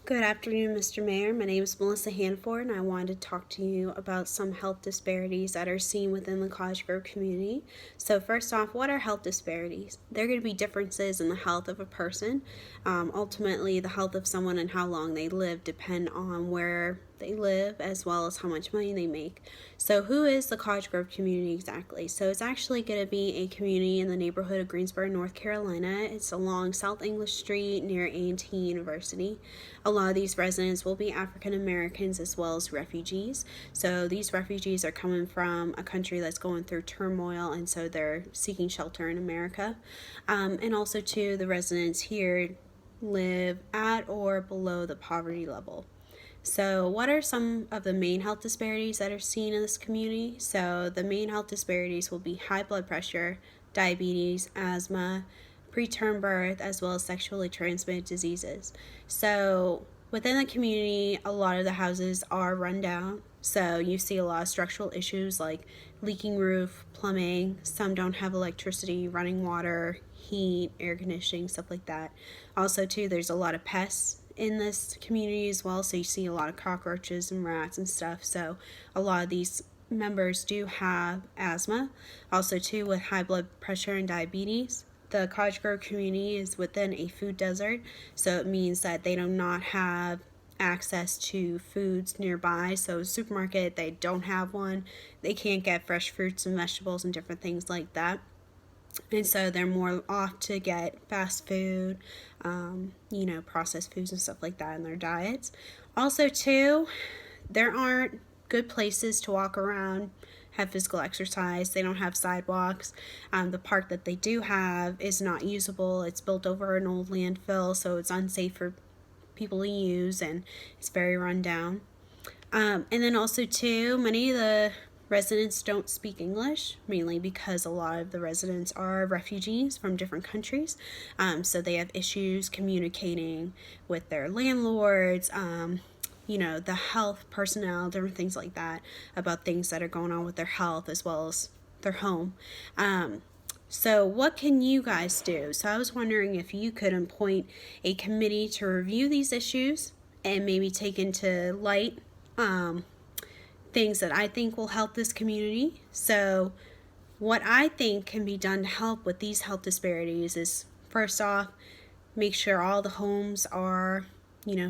Good afternoon, Mr. Mayor. My name is Melissa Hanford, and I wanted to talk to you about some health disparities that are seen within the Cottage Grove community. So first off, what are health disparities? They're going to be differences in the health of a person. Ultimately, the health of someone and how long they live depend on where they live as well as how much money they make. So who is the Cottage Grove community exactly? So it's actually going to be a community in the neighborhood of Greensboro, North Carolina. It's along South English Street near A&T University. A lot of these residents will be African Americans as well as refugees. So these refugees are coming from a country that's going through turmoil, and so they're seeking shelter in America. And also too, the residents here live at or below the poverty level. So what are some of the main health disparities that are seen in this community? So the main health disparities will be high blood pressure, diabetes, asthma, preterm birth, as well as sexually transmitted diseases. So within the community, a lot of the houses are run down. So you see a lot of structural issues like leaking roof, plumbing. Some don't have electricity, running water, heat, air conditioning, stuff like that. Also too, there's a lot of pests in this community as well, so you see a lot of cockroaches and rats and stuff. So a lot of these members do have asthma. Also too, with high blood pressure and diabetes, the Cottage Grove community is within a food desert, so it means that they do not have access to foods nearby. So supermarket, they don't have one. They can't get fresh fruits and vegetables and different things like that. And so they're more off to get fast food, processed foods and stuff like that in their diets. Also, too, there aren't good places to walk around, have physical exercise. They don't have sidewalks. The park that they do have is not usable. It's built over an old landfill, so it's unsafe for people to use, and it's very run down. And then also, too, many of the residents don't speak English, mainly because a lot of the residents are refugees from different countries. So they have issues communicating with their landlords, the health personnel, different things like that about things that are going on with their health as well as their home. So what can you guys do? So I was wondering if you could appoint a committee to review these issues and maybe take into light things that I think will help this community. So what I think can be done to help with these health disparities is, first off, make sure all the homes are,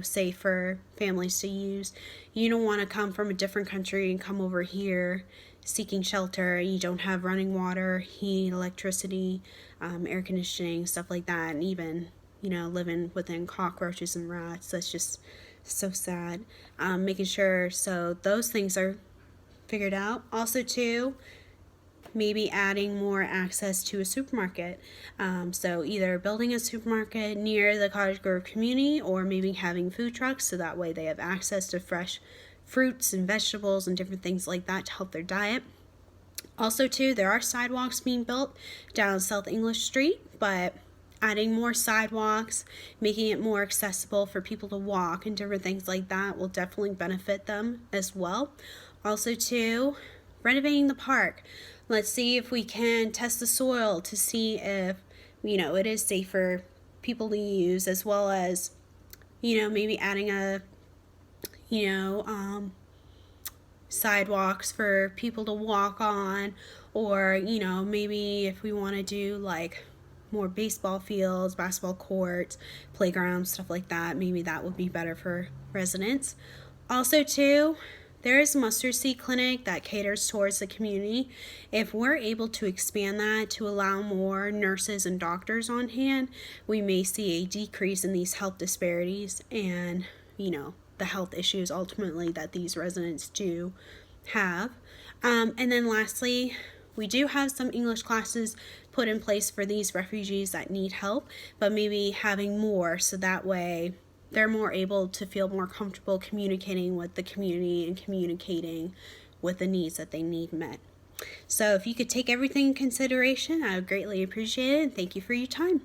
safe for families to use. You don't want to come from a different country and come over here seeking shelter. You don't have running water, heat, electricity, air conditioning, stuff like that, and even, living within cockroaches and rats. That's just so sad. Making sure so those things are figured out. Also too, maybe adding more access to a supermarket. So either building a supermarket near the Cottage Grove community, or maybe having food trucks so that way they have access to fresh fruits and vegetables and different things like that to help their diet. Also too, there are sidewalks being built down South English Street, but adding more sidewalks, making it more accessible for people to walk and different things like that will definitely benefit them as well. Also too, renovating the park. Let's see if we can test the soil to see if, it is safe for people to use, as well as, maybe adding sidewalks for people to walk on, or, maybe if we want to do like more baseball fields, basketball courts, playgrounds, stuff like that, maybe that would be better for residents. Also too, there is a mustard seed clinic that caters towards the community. If we're able to expand that to allow more nurses and doctors on hand, we may see a decrease in these health disparities and, the health issues ultimately that these residents do have. And then lastly, we do have some English classes put in place for these refugees that need help, but maybe having more so that way they're more able to feel more comfortable communicating with the community and communicating with the needs that they need met. So if you could take everything in consideration, I would greatly appreciate it, and thank you for your time.